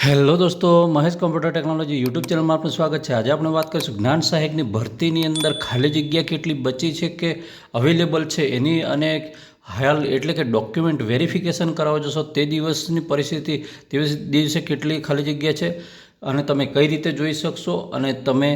Hello દોસ્તો, Mahesh computer technology YouTube ચેનલમાં આપનું સ્વાગત છે। આજે આપણે વાત કરીશું જ્ઞાન સહાયકની ભરતીની અંદર ખાલી જગ્યા કેટલી બચી છે કે અવેલેબલ છે એની, અને હાલ એટલે કે ડોક્યુમેન્ટ વેરિફિકેશન કરાવવા જશો તે દિવસની પરિસ્થિતિ, તે દિવસે કેટલી ખાલી જગ્યા છે અને તમે કઈ રીતે જોઈ શકશો, અને તમે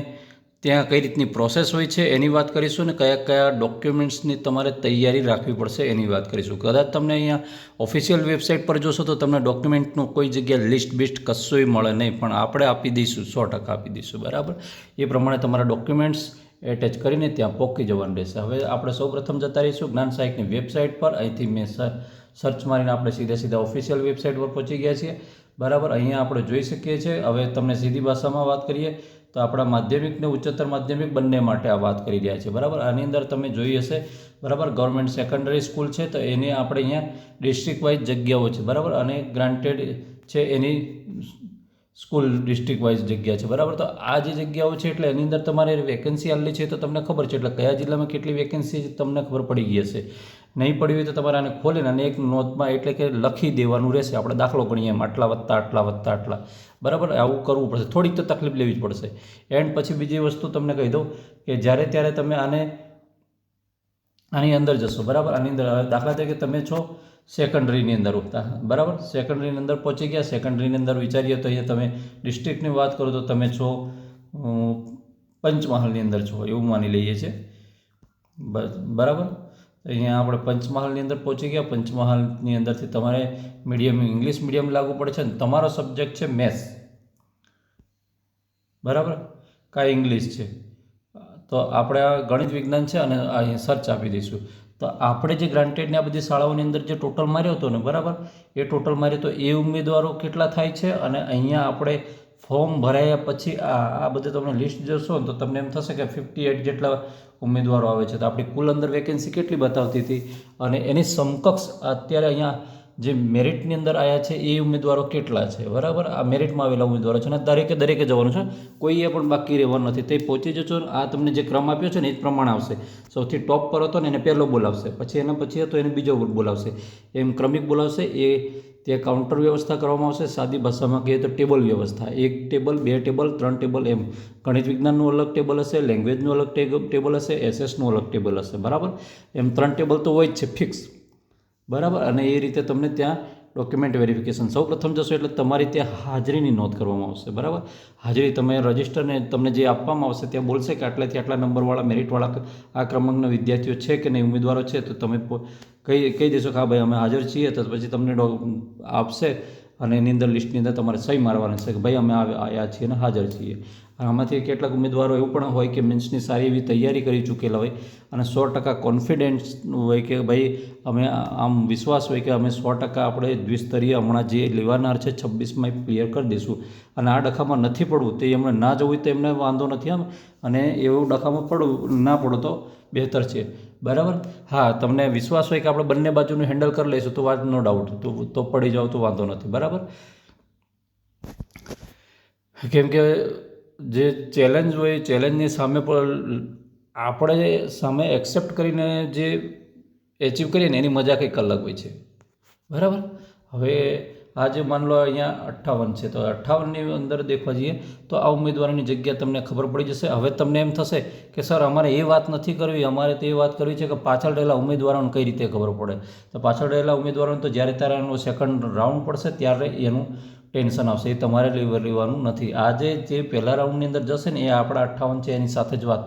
ત્યાં કઈ રીતની પ્રોસેસ હોય છે એની વાત કરીશું, ને કયા કયા ડોક્યુમેન્ટ્સની તમારે તૈયારી રાખવી પડશે એની વાત કરીશું। કદાચ તમને અહીંયા ઓફિશિયલ વેબસાઇટ પર જોશો તો તમને ડોક્યુમેન્ટનું કોઈ જગ્યા લિસ્ટ બિસ્ટ કશુંય મળે નહીં, પણ આપણે આપી દઈશું, 100% આપી દઈશું, બરાબર। એ પ્રમાણે તમારા ડોક્યુમેન્ટ્સ એટેચ કરીને ત્યાં પહોંચી જવાનું રહેશે। હવે આપણે સૌપ્રથમ જતા રહીશું જ્ઞાન સહાયકની વેબસાઇટ પર। અહીંથી મેં સર્ચ મારીને આપણે સીધા ઓફિશિયલ વેબસાઇટ પર પહોંચી ગયા છીએ, બરાબર। અહીંયા આપણે જોઈ શકીએ છીએ। હવે તમને સીધી ભાષામાં વાત કરીએ તો આપણા માધ્યમિક ને ઉચ્ચતર માધ્યમિક બંને માટે આ વાત કરી રહ્યા છે, બરાબર। આની અંદર તમે જોઈ હશે, બરાબર, ગવર્મેન્ટ સેકન્ડરી સ્કૂલ છે તો એની આપણે અહીંયા ડિસ્ટ્રિક્ટ વાઇઝ જગ્યાઓ છે, બરાબર, અને ગ્રાન્ટેડ છે એની સ્કૂલ ડિસ્ટ્રિક્ટ વાઇઝ જગ્યા છે, બરાબર। તો આ જે જગ્યાઓ છે એટલે એની અંદર તમારે વેકેન્સી આવેલી છે તો તમને ખબર છે, એટલે કયા જિલ્લામાં કેટલી વેકેન્સી છે તમને ખબર પડી ગઈ હશે। નહીં પડી હોય તો તમારે આને ખોલીને અને એક નોંધમાં એટલે કે લખી દેવાનું રહેશે। આપણે દાખલો ગણીએ એમ આટલા વત્તા આટલા, બરાબર, આવું કરવું પડશે। થોડીક તો તકલીફ લેવી જ પડશે। એન્ડ પછી બીજી વસ્તુ તમને કહી દઉં કે જ્યારે ત્યારે તમે આની અંદર જશો, બરાબર। આની અંદર દાખલા તરીકે તમે છો સેકન્ડરીની અંદર ઉઠતા, બરાબર, સેકન્ડરીની અંદર પહોંચી ગયા। સેકન્ડરીની અંદર વિચારીએ તો અહીંયા તમે ડિસ્ટ્રિક્ટની વાત કરો તો તમે છો પંચમહાલની અંદર છો એવું માની લઈએ છીએ, બરાબર। અહીંયા આપણે પંચમહાલની અંદર પહોંચી ગયા। પંચમહાલની અંદરથી તમારે મીડિયમ ઇંગ્લિશ મીડિયમ લાગુ પડે છે, અને તમારો સબ્જેક્ટ છે મેથ્સ, બરાબર, કાંઈ ઇંગ્લિશ છે તો આપણે આ ગણિત વિજ્ઞાન છે, અને અહીં સર્ચ આપી દઈશું તો આપણે જે ગ્રાન્ટેડની આ બધી શાળાઓની અંદર જે ટોટલ માર્યો હતો ને, બરાબર, એ ટોટલ માર્યો તો એ ઉમેદવારો કેટલા થાય છે, અને અહીંયા આપણે ફોર્મ ભરાયા પછી આ બધું તમને લિસ્ટ જોશો ને તો તમને એમ થશે કે 58 જેટલા ઉમેદવારો આવે છે। તો આપણી કુલ અંદર વેકેન્સી કેટલી બતાવતી હતી, અને એની સમકક્ષ અત્યારે અહીંયા જે મેરિટની અંદર આવ્યા છે એ ઉમેદવારો કેટલા છે, બરાબર। આ મેરિટમાં આવેલા ઉમેદવારો છે, અને દરેકે જવાનું છે, કોઈએ પણ બાકી રહેવાનું નથી। તે પહોંચી જશો, આ તમને જે ક્રમ આપ્યો છે ને એ જ પ્રમાણે આવશે। સૌથી ટોપ પર હતો ને એને પહેલો બોલાવશે, પછી એના પછી હતો એને બીજો બોલાવશે, એમ ક્રમિક બોલાવશે। એ ત્યાં કાઉન્ટર વ્યવસ્થા કરવામાં આવશે। સાદી ભાષામાં કહીએ તો ટેબલ વ્યવસ્થા, 1 ટેબલ 2 ટેબલ 3 ટેબલ, એમ ગણિત વિજ્ઞાનનું અલગ ટેબલ હશે, લેંગ્વેજનું અલગ ટેબલ હશે, એસએસનું અલગ ટેબલ હશે, બરાબર। એમ 3 ટેબલ તો હોય જ છે ફિક્સ, બરાબર। અને એ રીતે તમને ત્યાં ડોક્યુમેન્ટ વેરિફિકેશન સૌપ્રથમ જશો એટલે તમારી ત્યાં હાજરીની નોંધ કરવામાં આવશે, બરાબર। હાજરી તમે રજિસ્ટરને તમને જે આપવામાં આવશે ત્યાં બોલશે કે આટલાથી આટલા નંબરવાળા મેરિટવાળા આ ક્રમાંકના વિદ્યાર્થીઓ છે કે નહીં, ઉમેદવારો છે, તો તમે કહી દેશો કે હા ભાઈ અમે હાજર છીએ, તો પછી તમને આપશે, અને એની અંદર લિસ્ટની અંદર તમારે સહી મારવાની છે કે ભાઈ અમે આવ્યા છીએ અને હાજર છીએ। આમાંથી કેટલાક ઉમેદવારો એવું પણ હોય કે મેન્સની સારી એવી તૈયારી કરી ચૂકેલા હોય અને 100% કોન્ફિડન્સ હોય કે ભાઈ અમે આમ વિશ્વાસ હોય કે અમે 100% આપણે દ્વિસ્તરીય હમણાં જે લેવાનાર છે 26માં ક્લિયર કરી દઈશું, અને આ ડખામાં નથી પડવું તે એમને ના જવું હોય તો એમને વાંધો નથી આમ, અને એવું ડખામાં ના પડો તો બહેતર છે, બરાબર। હા, તમને વિશ્વાસ હોય કે આપણે બંને બાજુનું હેન્ડલ કરી લઈશું તો વાત નો ડાઉટ, તો પડી જાવ તો વાંધો નથી, બરાબર। કેમ કે જે ચેલેન્જ હોય ચેલેન્જની સામે પણ આપણે સામે એક્સેપ્ટ કરીને જે એચીવ કરીએ ને એની મજા કંઈક અલગ હોય છે, બરાબર। હવે આજે માન લો અહીંયા 58 છે, તો 58ની અંદર દેખવા જઈએ તો આ ઉમેદવારોની જગ્યા તમને ખબર પડી જશે। હવે તમને એમ થશે કે સર અમારે એ વાત નથી કરવી, અમારે તો એ વાત કરવી છે કે પાછળ રહેલા ઉમેદવારોને કઈ રીતે ખબર પડે। તો પાછળ રહેલા ઉમેદવારોને તો જ્યારે ત્યારે એનો સેકન્ડ રાઉન્ડ પડશે ત્યારે એનું ટેન્શન આવશે, એ તમારે લેવાનું નથી। આજે જે પહેલા રાઉન્ડની અંદર જશે ને એ આપણા 58 છે એની સાથે જ વાત,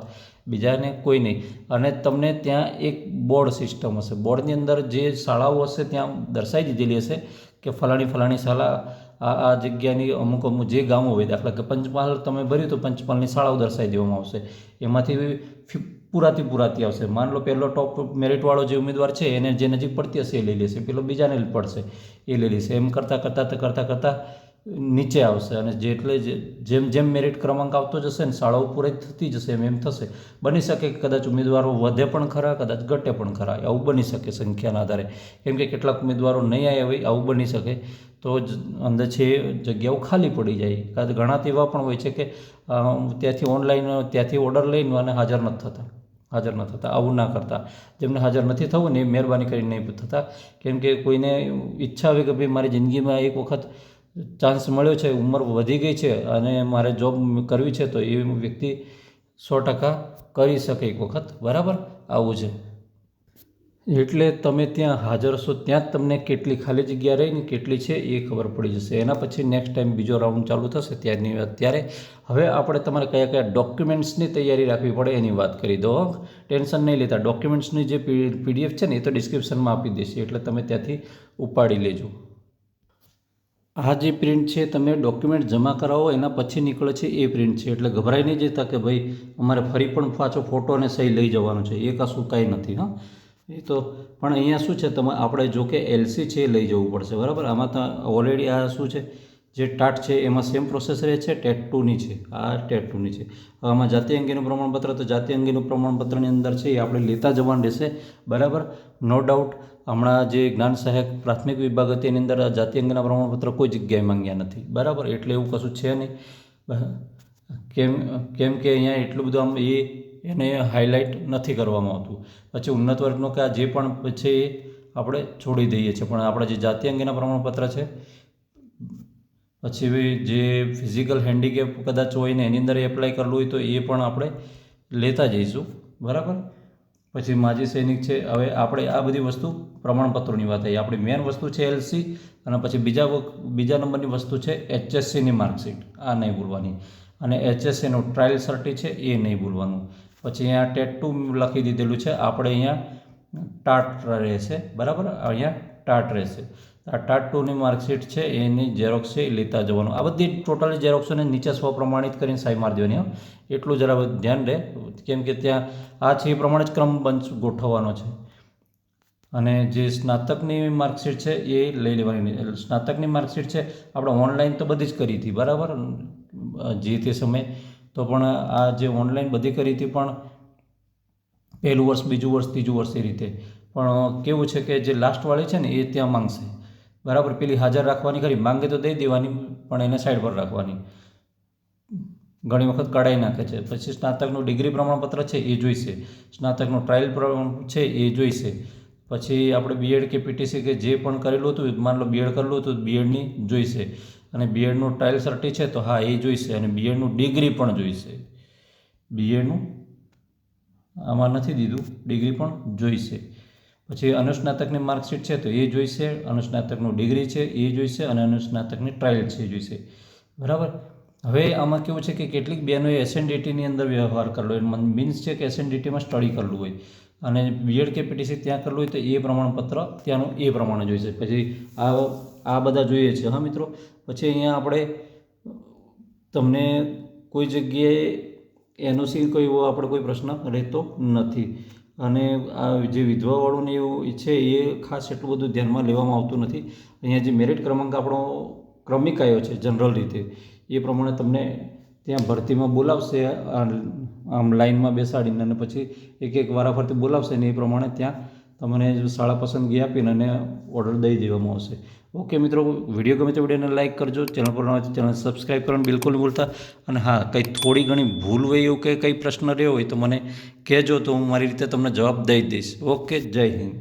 બીજાને કોઈ નહીં। અને તમને ત્યાં એક બોર્ડ સિસ્ટમ હશે, બોર્ડની અંદર જે શાળાઓ હશે ત્યાં દર્શાવી દીધેલી હશે કે ફલાણી શાળા આ જગ્યાની અમુક જે ગામો હોય, દાખલા કે પંચમહાલ તમે ભર્યું તો પંચમહાલની શાળાઓ દર્શાવી દેવામાં આવશે। એમાંથી પૂરાતી આવશે। માન લો પહેલો ટોપ મેરિટવાળો જે ઉમેદવાર છે એને જે નજીક પડતી હશે એ લઈ લેશે, પેલો બીજાને પડશે એ લઈ લેશે, એમ કરતાં નીચે આવશે। અને જેમ મેરિટ ક્રમાંક આવતો જશે ને શાળાઓ પૂરી થતી જશે એમ થશે। બની શકે કે કદાચ ઉમેદવારો વધે પણ ખરા, કદાચ ઘટે પણ ખરા, આવું બની શકે સંખ્યાના આધારે, કેમ કે કેટલાક ઉમેદવારો નહીં આવ્યા હોય, આવું બની શકે। તો અંદર છે જગ્યાઓ ખાલી પડી જાય। ઘણા એવા પણ હોય છે કે ત્યાંથી ઓર્ડર લઈને અને હાજર નથી થતા, આવું ના કરતા। જેમને હાજર નથી થવું ને એ મહેરબાની કરીને નહીં થતા, કેમ કે કોઈને ઈચ્છા હોય કે ભાઈ મારી જિંદગીમાં એક વખત ચાન્સ મળ્યો છે, ઉંમર વધી ગઈ છે અને મારે જોબ કરવી છે, તો એ વ્યક્તિ 100% કરી શકે એક વખત, બરાબર. આવું છે. એટલે તમે ત્યાં હાજર હશો ત્યાં જ તમને કેટલી ખાલી જગ્યા રહી ને કેટલી છે એ ખબર પડી જશે. એના પછી નેક્સ્ટ ટાઈમ બીજો રાઉન્ડ ચાલુ થશે ત્યારની વાત. ત્યારે હવે આપણે તમારે કયા કયા ડોક્યુમેન્ટ્સની તૈયારી રાખવી પડે એની વાત કરી દો. ટેન્શન નહીં લેતા. ડોક્યુમેન્ટ્સની જે PDF છે ને એ તો ડિસ્ક્રિપ્શનમાં આપી દઈશ, એટલે તમે ત્યાંથી ઉપાડી લેજો. આ જે પ્રિન્ટ છે તમે ડોક્યુમેન્ટ જમા કરાવો એના પછી નીકળે છે એ પ્રિન્ટ છે. એટલે ગભરાઈ નહીં જતા કે ભાઈ અમારે ફરી પણ પાછો ફોટો અને સહી લઈ જવાનું છે, એ કશું કાંઈ નથી. હા, એ તો પણ અહીંયા શું છે, આપણે જો કે LC છે એ લઈ જવું પડશે, બરાબર. આમાં તો ઓલરેડી આ શું છે, જે ટાટ છે એમાં સેમ પ્રોસેસ રહે છે. ટેટ 2ની છે, આ ટેટ 2ની છે. હવે આમાં જાતિ અંગેનું પ્રમાણપત્ર, તો જાતિ અંગેનું પ્રમાણપત્રની અંદર છે એ આપણે લેતા જવાનું રહેશે, બરાબર. નો ડાઉટ હમણાં જે જ્ઞાન સહાયક પ્રાથમિક વિભાગ હતી એની અંદર જાતિ અંગેના પ્રમાણપત્ર કોઈ જગ્યાએ માંગ્યા નથી, બરાબર. એટલે એવું કશું છે નહીં. કેમ કે અહીંયા એટલું બધું આમ એને હાઇલાઇટ નથી કરવામાં આવતું. પછી ઉન્નત વર્ગનો કે આ જે પણ છે એ આપણે છોડી દઈએ છીએ. પણ આપણે જે જાતિ અંગેના પ્રમાણપત્ર છે, પછી જે ફિઝિકલ હેન્ડીકેપ કદાચ હોય ને એની અંદર એપ્લાય કરવું હોય તો એ પણ આપણે લેતા જઈશું, બરાબર. પછી માજી સૈનિક છે. હવે આપણે આ બધી વસ્તુ પ્રમાણપત્રોની વાત આવી. આપણી મેન વસ્તુ છે LC, અને પછી બીજા નંબરની વસ્તુ છે HSCની માર્કશીટ, આ નહીં ભૂલવાની. અને HSCનું ટ્રાયલ સર્ટી છે એ નહીં ભૂલવાનું. પછી અહીંયા ટેટ 2 લખી દીધેલું છે, આપણે અહીંયા ટાટ રહેશે, બરાબર. અહીંયા ટાટ રહેશે. આ ટાટ 2ની માર્કશીટ છે એની ઝેરોક્સ છે એ લેતા જવાનું. આ બધી ટોટલી ઝેરોક્સોને નીચે સ્વપ્રમાણિત કરીને સાઈ મારી દેવાની. એટલું જરા ધ્યાન રહે, કેમ કે ત્યાં આ છે એ પ્રમાણે જ ક્રમ ગોઠવવાનો છે. અને જે સ્નાતકની માર્કશીટ છે એ લઈ લેવાની. સ્નાતકની માર્કશીટ છે આપણે ઓનલાઈન તો બધી જ કરી હતી, બરાબર, જે તે સમયે. તો પણ આ જે ઓનલાઈન બધી કરી હતી, પણ પહેલું વર્ષ, બીજું વર્ષ, ત્રીજું વર્ષ એ રીતે. પણ કેવું છે કે જે લાસ્ટવાળી છે ને એ ત્યાં માંગશે, બરાબર. પેલી હાજર રાખવાની ખરી, માંગે તો દઈ દેવાની, પણ એને સાઈડ પર રાખવાની. ઘણી વખત કઢાઈ નાખે છે. પછી સ્નાતકનું ડિગ્રી પ્રમાણપત્ર છે એ જોઈશે. સ્નાતકનું ટ્રાયલ છે એ જોઈશે. પછી આપણે BEd કે PTC કે જે પણ કરેલું હતું, માન લો BEd કરેલું હતું, BEdની જોઈશે. અને BEdનું ટ્રાયલ સર્ટી છે તો હા એ જોઈશે. અને BEdનું ડિગ્રી પણ જોઈશે. BEdનું આમાં નથી દીધું, ડિગ્રી પણ જોઈશે. પછી અનુસ્નાતકની માર્કશીટ છે તો એ જોઈશે, અનુસ્નાતકનું ડિગ્રી છે એ જોઈશે, અને અનુસ્નાતકની ટ્રાયલ છે એ જોઈશે, બરાબર. હવે આમાં કેવું છે કે કેટલીક બહેનોએ SNDTની અંદર વ્યવહાર કરેલો હોય, મીન્સ છે કે SNDTમાં સ્ટડી કરેલું હોય, અને BEd કે PTC ત્યાં કરેલું હોય તો એ પ્રમાણપત્ર ત્યાંનું એ પ્રમાણે જોઈશે. પછી આ બધા જોઈએ છે, હા મિત્રો. પછી અહીંયા આપણે તમને કોઈ જગ્યાએ NOC કોઈ એવો આપણે કોઈ પ્રશ્ન રહેતો નથી. અને આ જે વિધવાવાળું ને એવું છે એ ખાસ એટલું બધું ધ્યાનમાં લેવામાં આવતું નથી. અહીંયા જે મેરિટ ક્રમાંક આપણો ક્રમિક આવ્યો છે જનરલ રીતે, એ પ્રમાણે તમને ત્યાં ભરતીમાં બોલાવશે, આમ લાઇનમાં બેસાડીને, અને પછી એક વારાફરતી બોલાવશે ને એ પ્રમાણે ત્યાં તમને શાળા પસંદગી આપીને અને ઓર્ડર દઈ દેવામાં આવશે. ઓકે મિત્રો, વિડીયો ગમે તો વિડીયોને લાઇક કરજો. ચેનલ પર નવા ચેનલ સબસ્ક્રાઈબ કરવાનું બિલકુલ નહીં ભૂલતા. અને હા, કંઈ થોડી ઘણી ભૂલ હોય એવું કે કંઈ પ્રશ્ન રહ્યો હોય તો મને કહેજો, તો હું મારી રીતે તમને જવાબ દઈ દઈશ. ઓકે, જય હિન્દ.